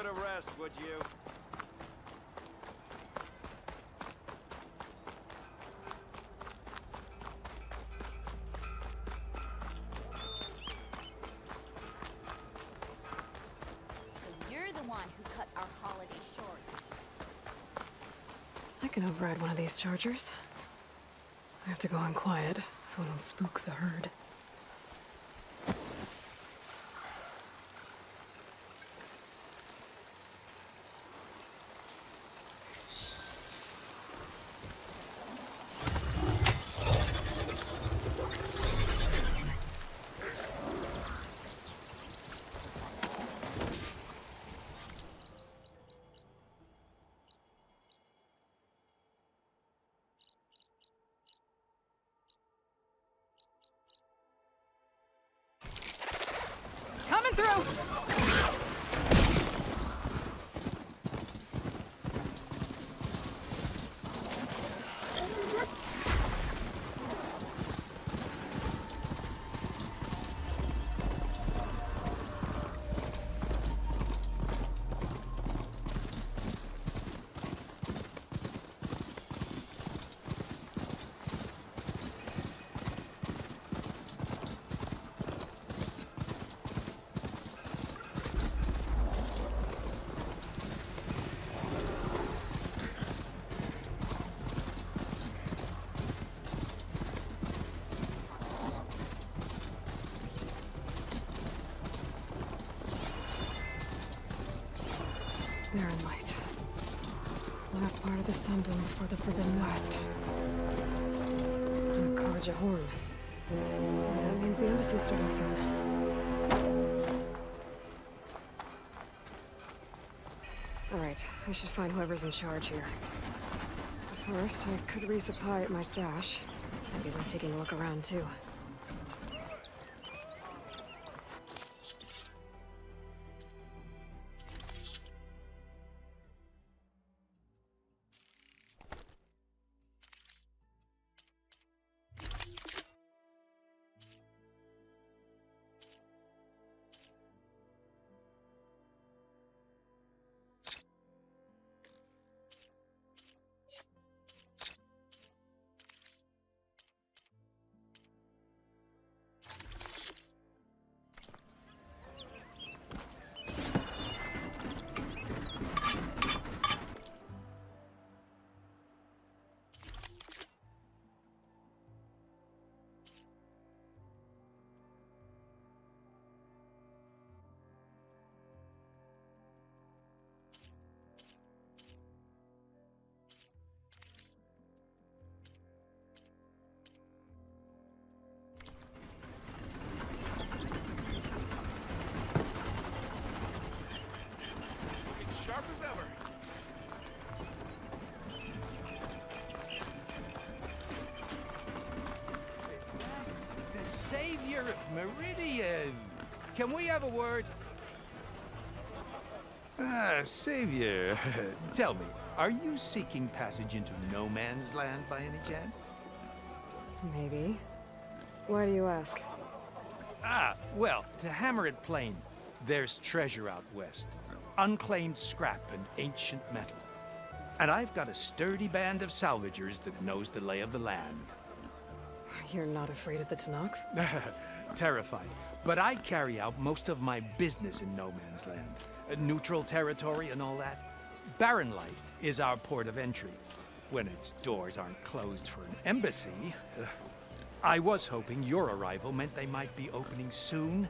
to rest, would you? So you're the one who cut our holiday short. I can override one of these chargers. I have to go in quiet, so I don't spook the herd. Coming through! Barren Light. Last part of the Sundom before the Forbidden West. And Kaja Horn. That means the embassy's starting soon. Alright, I should find whoever's in charge here. But first, I could resupply at my stash. Maybe worth taking a look around, too. Sharp as ever. The Savior of Meridian! Can we have a word? Ah, Savior. Tell me, are you seeking passage into no man's land by any chance? Maybe. Why do you ask? Ah, well, to hammer it plain, there's treasure out west. Unclaimed scrap and ancient metal. And I've got a sturdy band of salvagers that knows the lay of the land. You're not afraid of the Tenakth? Terrified. But I carry out most of my business in no man's land. Neutral territory and all that. Barren Light is our port of entry. When its doors aren't closed for an embassy. I was hoping your arrival meant they might be opening soon.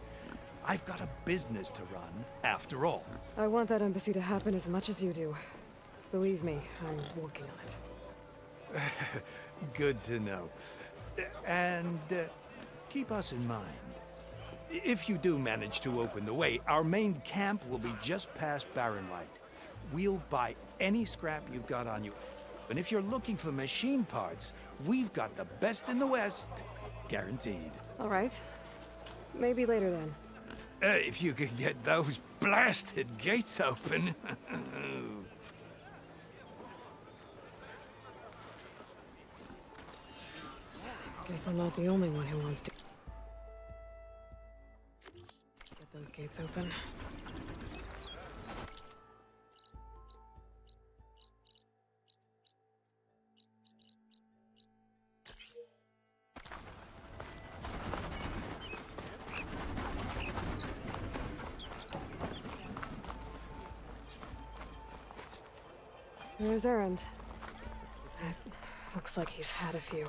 I've got a business to run, after all. I want that embassy to happen as much as you do. Believe me, I'm working on it. Good to know. And keep us in mind. If you do manage to open the way, our main camp will be just past Barren Light. We'll buy any scrap you've got on you. And if you're looking for machine parts, we've got the best in the West. Guaranteed. All right. Maybe later then. If you could get those blasted gates open. Guess I'm not the only one who wants to get those gates open. There's Erend. It looks like he's had a few.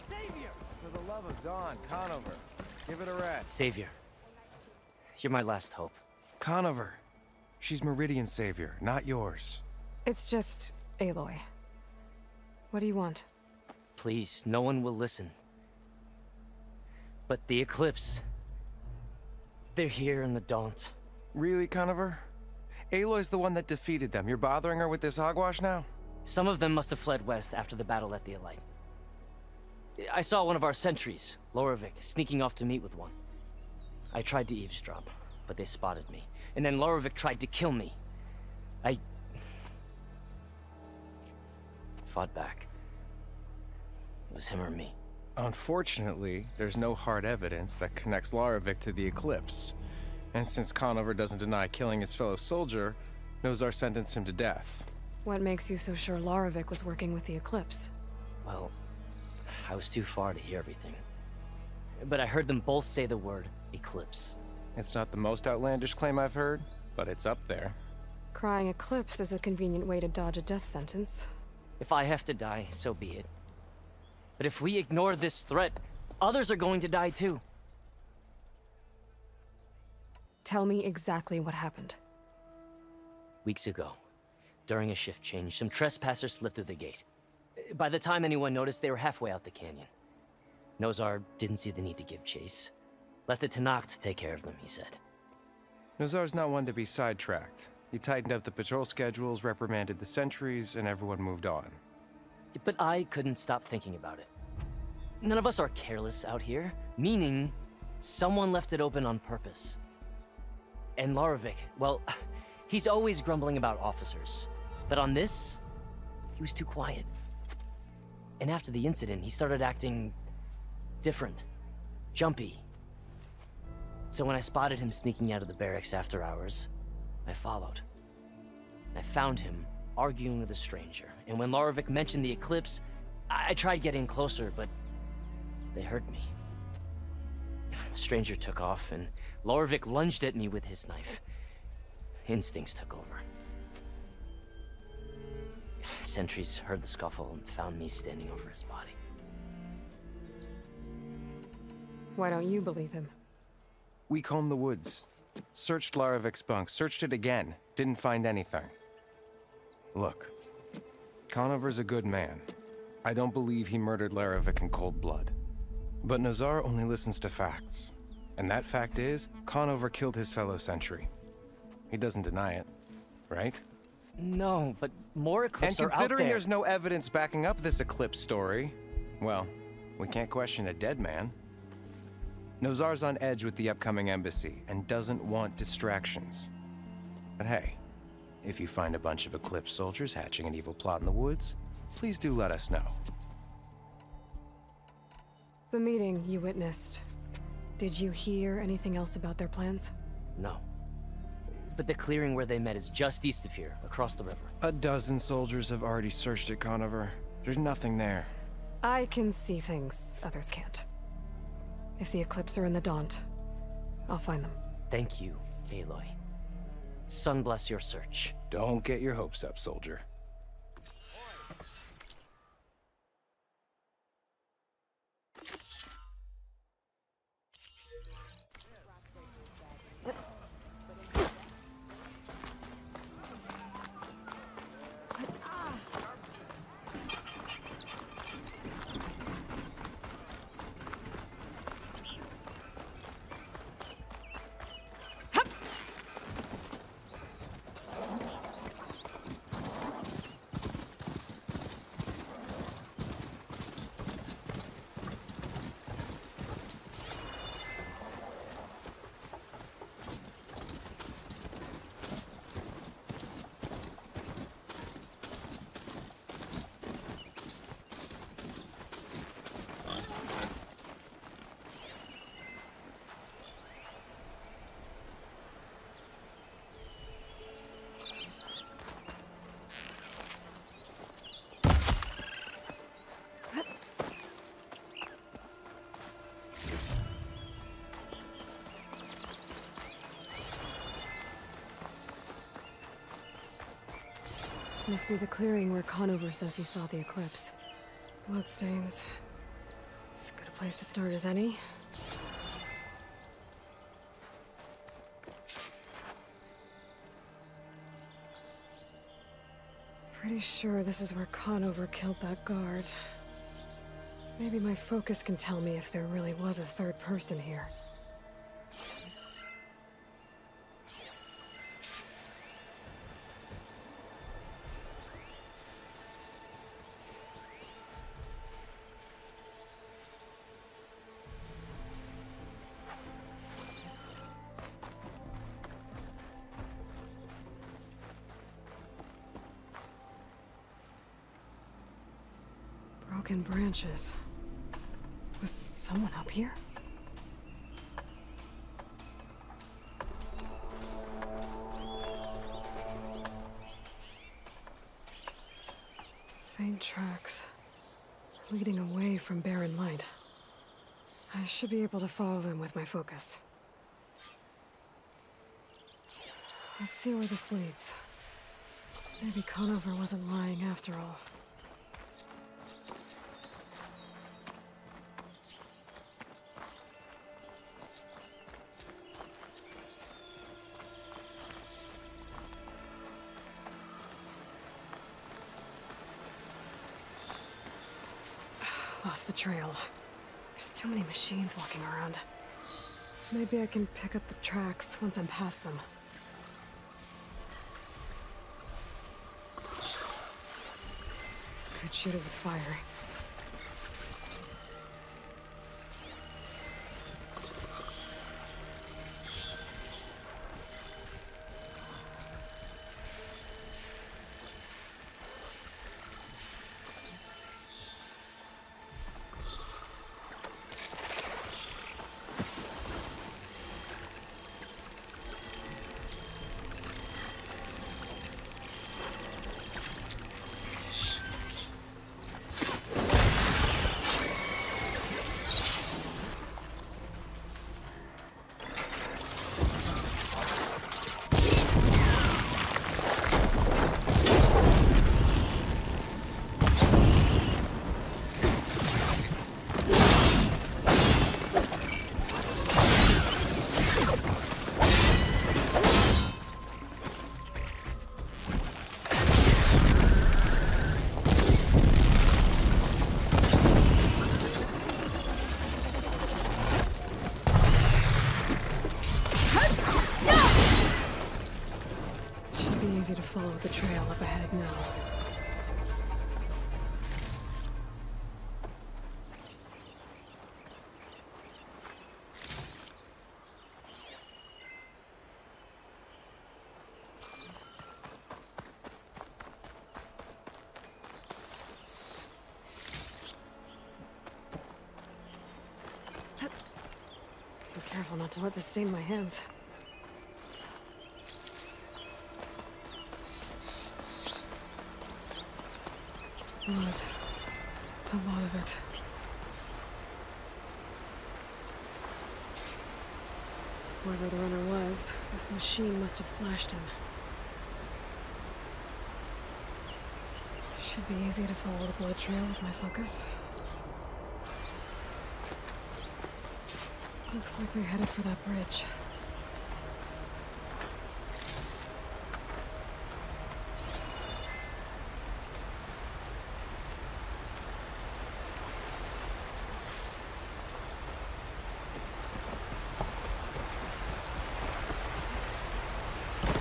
For the love of Dawn, Conover, give it a rest. Savior, you're my last hope. Conover. She's Meridian's savior, not yours. It's just Aloy. What do you want? Please, no one will listen. But the Eclipse... they're here in the Daunt. Really, Conover? Aloy's the one that defeated them. You're bothering her with this hogwash now? Some of them must have fled west after the battle at the Elite. I saw one of our sentries, Loravik, sneaking off to meet with one. I tried to eavesdrop, but they spotted me. And then Loravik tried to kill me. I... fought back. It was him or me. Unfortunately, there's no hard evidence that connects Loravik to the Eclipse. And since Conover doesn't deny killing his fellow soldier, Nozar sentenced him to death. What makes you so sure Loravik was working with the Eclipse? Well, I was too far to hear everything. But I heard them both say the word Eclipse. It's not the most outlandish claim I've heard, but it's up there. Crying Eclipse is a convenient way to dodge a death sentence. If I have to die, so be it. But if we ignore this threat, others are going to die too. Tell me exactly what happened. Weeks ago, during a shift change, some trespassers slipped through the gate. By the time anyone noticed, they were halfway out the canyon. Nozar didn't see the need to give chase. Let the Tenakth take care of them, he said. Nozar's not one to be sidetracked. He tightened up the patrol schedules, reprimanded the sentries, and everyone moved on. But I couldn't stop thinking about it. None of us are careless out here, meaning someone left it open on purpose. And Loravik, well, he's always grumbling about officers. But on this, he was too quiet. And after the incident, he started acting different, jumpy. So when I spotted him sneaking out of the barracks after hours, I followed. I found him arguing with a stranger, and when Loravik mentioned the Eclipse, I tried getting closer, but they heard me. The stranger took off, and Loravik lunged at me with his knife. Instincts took over. Sentries heard the scuffle and found me standing over his body. Why don't you believe him? We combed the woods. Searched Laravik's bunk, searched it again. Didn't find anything. Look, Conover's a good man. I don't believe he murdered Laravik in cold blood. But Nozar only listens to facts. And that fact is, Conover killed his fellow sentry. He doesn't deny it, right? No, but more Eclipse are out there. And considering there's no evidence backing up this Eclipse story, well, we can't question a dead man. Nozar's on edge with the upcoming embassy and doesn't want distractions. But hey, if you find a bunch of Eclipse soldiers hatching an evil plot in the woods, please do let us know. The meeting you witnessed. Did you hear anything else about their plans? No. But the clearing where they met is just east of here, across the river. A dozen soldiers have already searched it, Conover. There's nothing there. I can see things others can't. If the Eclipse are in the Daunt, I'll find them. Thank you, Aloy. Sun bless your search. Don't get your hopes up, soldier. This must be the clearing where Conover says he saw the eclipse. Bloodstains. As good a place to start as any. Pretty sure this is where Conover killed that guard. Maybe my focus can tell me if there really was a third person here. Broken branches. Was someone up here? Faint tracks, leading away from Barren Light. I should be able to follow them with my focus. Let's see where this leads. Maybe Conover wasn't lying after all. Lost the trail. There's too many machines walking around. Maybe I can pick up the tracks once I'm past them. Could shoot it with fire. Easy to follow the trail up ahead now. Be careful not to let this stain my hands. Blood. A lot of it. Whoever the runner was, this machine must have slashed him. Should be easy to follow the blood trail with my focus. Looks like they're headed for that bridge.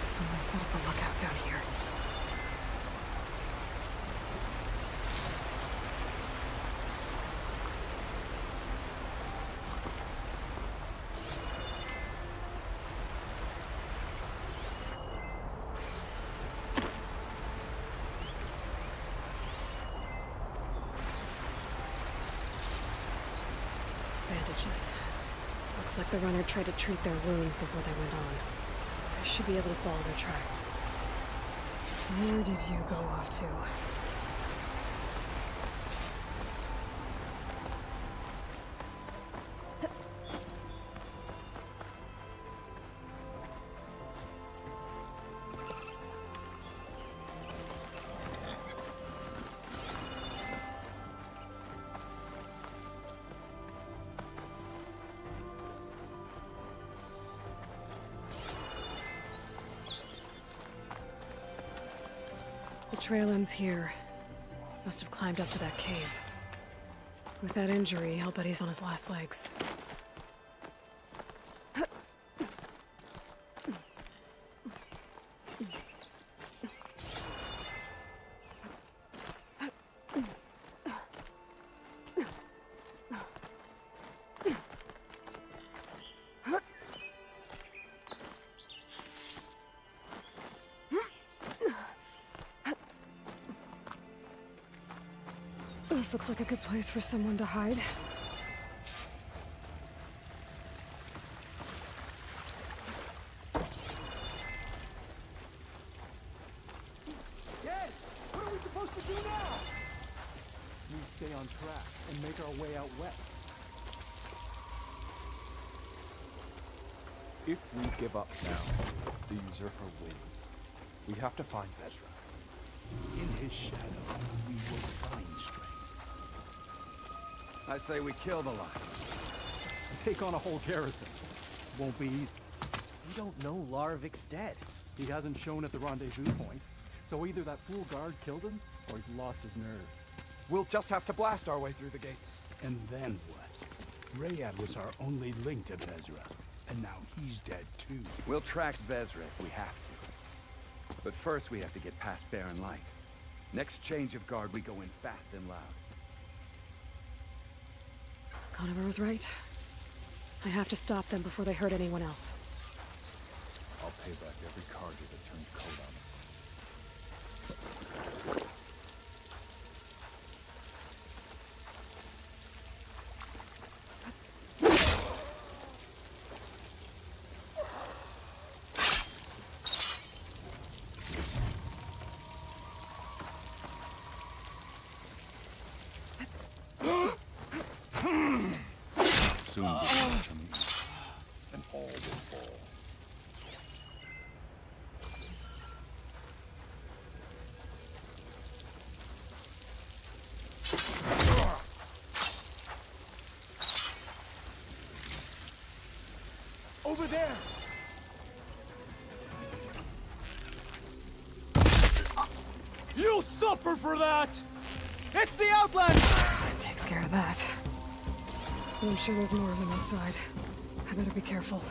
Someone set up a lookout down here. Bandages. Looks like the runner tried to treat their wounds before they went on. I should be able to follow their tracks. Where did you go off to? The trail ends here. Must have climbed up to that cave. With that injury, I'll bet he's on his last legs. This looks like a good place for someone to hide. Dad, what are we supposed to do now? We stay on track and make our way out west. If we give up now, the usurper wins. We have to find Vezra. In his shadow, we will find strength. I say we kill the lion. Take on a whole garrison. Won't be easy. We don't know Larovik's dead. He hasn't shown at the rendezvous point, so either that fool guard killed him, or he's lost his nerve. We'll just have to blast our way through the gates. And then what? Rayad was our only link to Vezra, and now he's dead too. We'll track Vezra if we have to. But first we have to get past Barren Light. Next change of guard, we go in fast and loud. Conover was right. I have to stop them before they hurt anyone else. I'll pay back every cargo that turned coat on him. Soon the sun will meet, and all will fall. Over there! You'll suffer for that! It's the Outlander! That takes care of that. I'm sure there's more of them outside. I better be careful.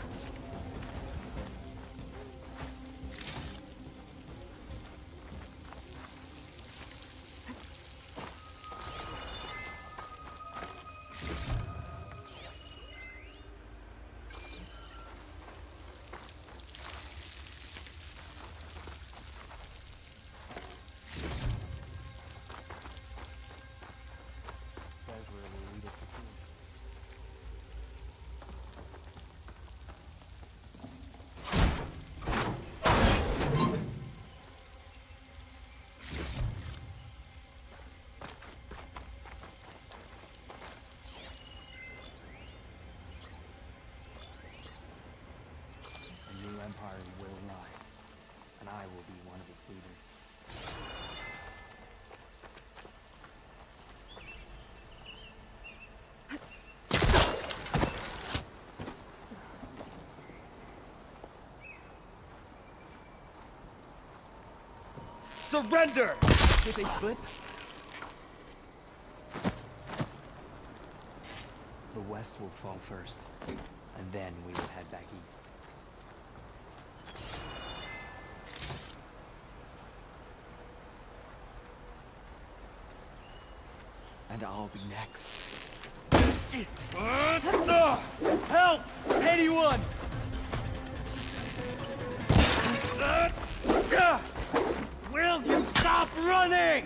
Empire will rise, and I will be one of its leaders. Surrender! Did they slip? The West will fall first, and then we will head back east. And I'll be next. Help! Anyone! Will you stop running?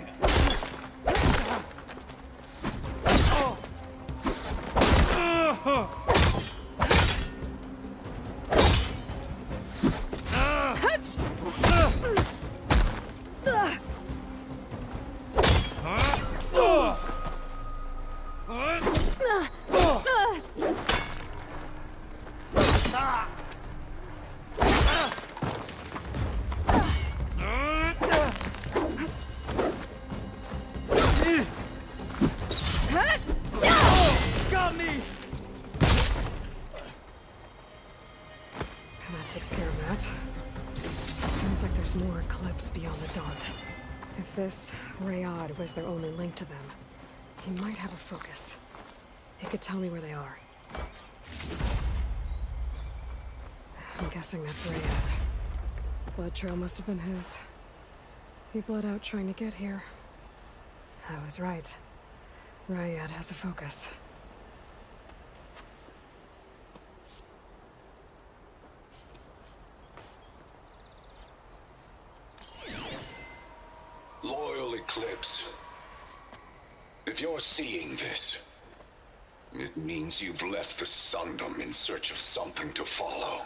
Got me! And that takes care of that. It sounds like there's more Eclipse beyond the Daunt. If this Rayad was their only link to them, he might have a focus. He could tell me where they are. I'm guessing that's Rayad. Blood trail must have been his. He bled out trying to get here. I was right. Rayad has a focus. Loyal Eclipse. If you're seeing this, it means you've left the Sundom in search of something to follow.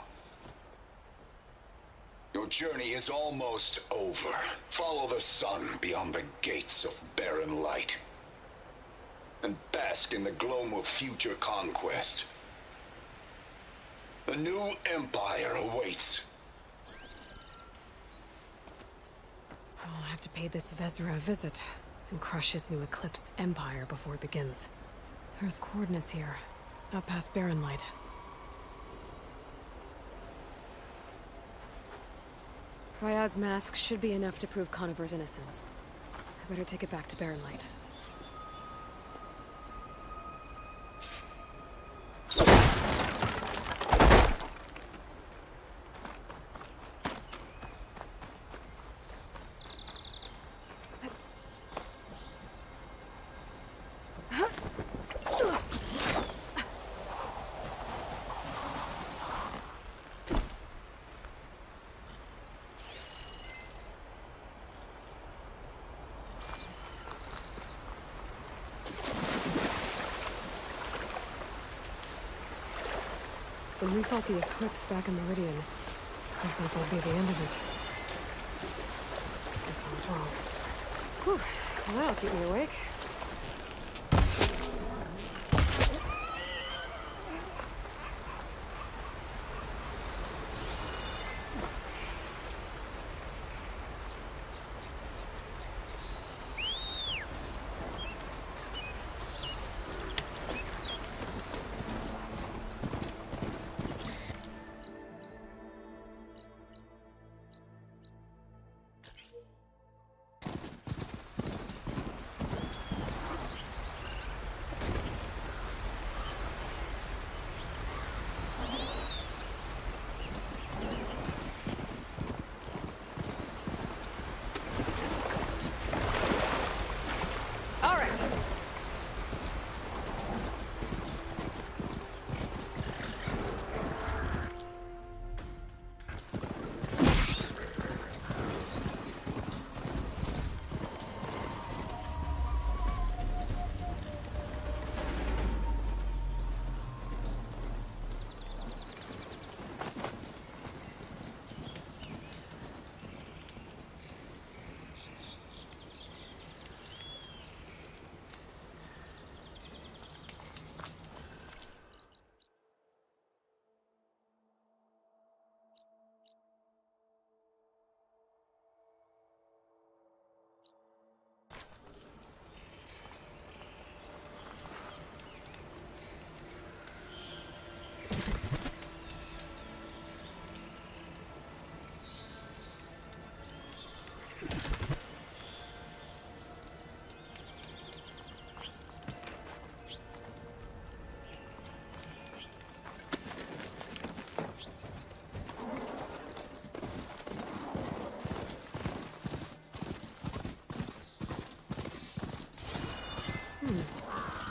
Your journey is almost over. Follow the sun beyond the gates of barren light, and bask in the gloam of future conquest. A new empire awaits. I'll have to pay this Vezra a visit and crush his new Eclipse empire before it begins. There's coordinates here, up past Barren Light. Ryad's mask should be enough to prove Conover's innocence. I better take it back to Barren Light. When we fought the Eclipse back in Meridian, I thought that'd be the end of it. Guess I was wrong. Whew, well, that'll keep me awake.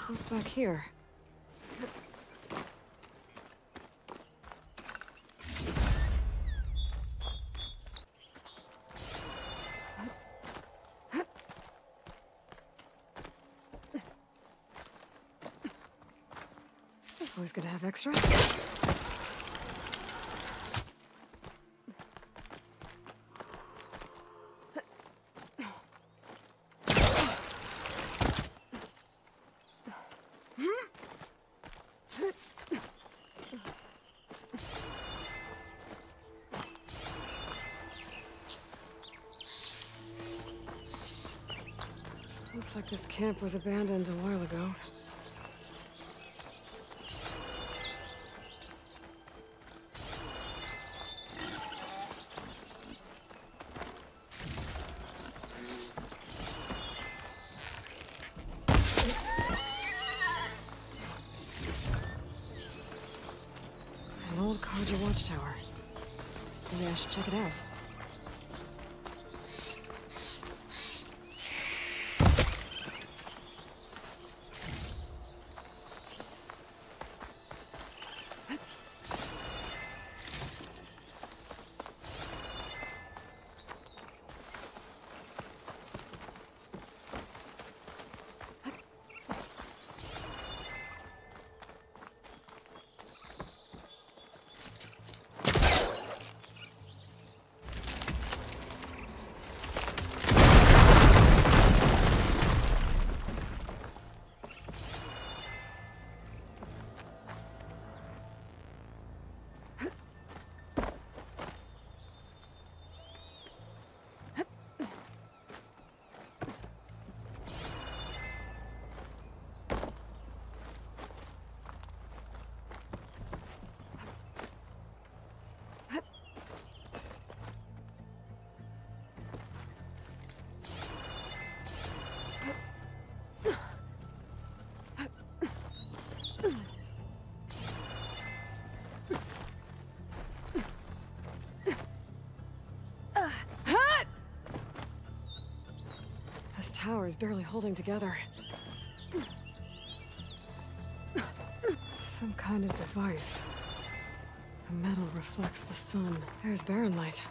What's back here? It's always good to have extra. Looks like this camp was abandoned a while ago. watchtower. Maybe I should check it out. This tower is barely holding together. Some kind of device. The metal reflects the sun. There's Barren Light.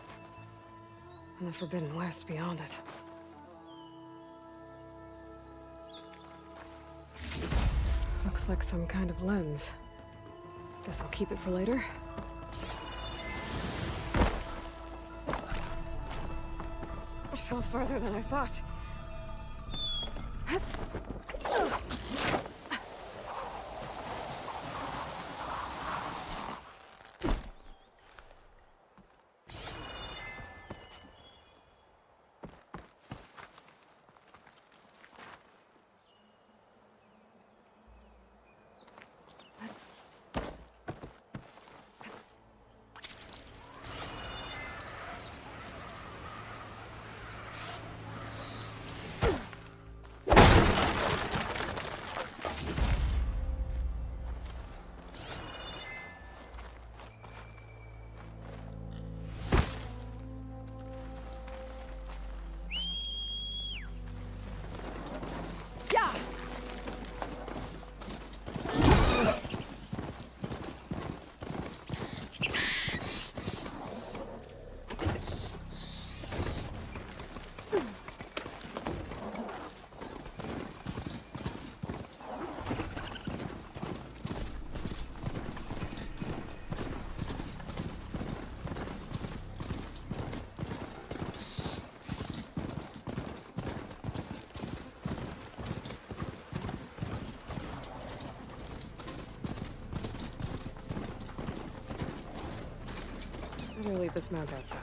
And the Forbidden West beyond it. Looks like some kind of lens. Guess I'll keep it for later. It fell farther than I thought. Better leave this mount outside.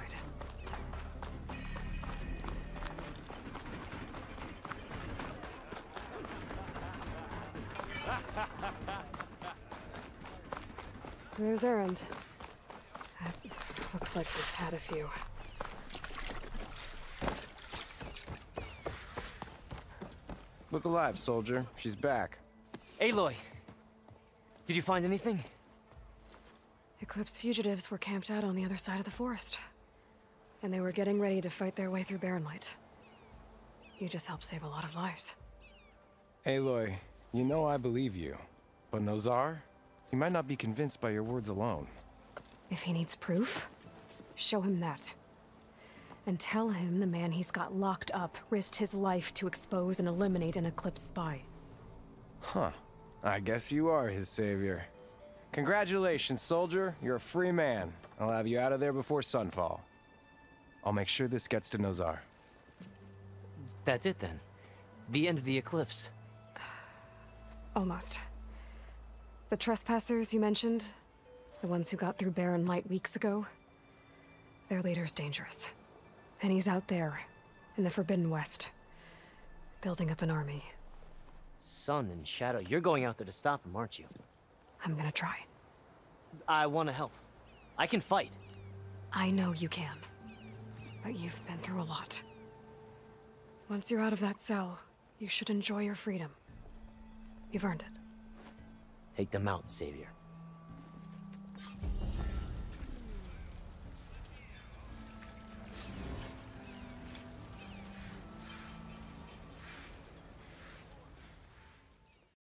There's Erend. Looks like he's had a few. Look alive, soldier. She's back. Aloy! Did you find anything? Eclipse fugitives were camped out on the other side of the forest. And they were getting ready to fight their way through Barren Light. You just helped save a lot of lives. Aloy, you know I believe you. But Nozar? He might not be convinced by your words alone. If he needs proof, show him that. And tell him the man he's got locked up risked his life to expose and eliminate an Eclipse spy. Huh. I guess you are his savior. Congratulations, soldier. You're a free man. I'll have you out of there before sunfall. I'll make sure this gets to Nozar. That's it then. The end of the Eclipse. Almost. The trespassers you mentioned, the ones who got through Barren Light weeks ago, their leader's dangerous. And he's out there, in the Forbidden West, building up an army. Sun and Shadow, you're going out there to stop him, aren't you? I'm gonna try. I want to help. I can fight. I know you can. But you've been through a lot. Once you're out of that cell, you should enjoy your freedom. You've earned it. Take them out, Savior.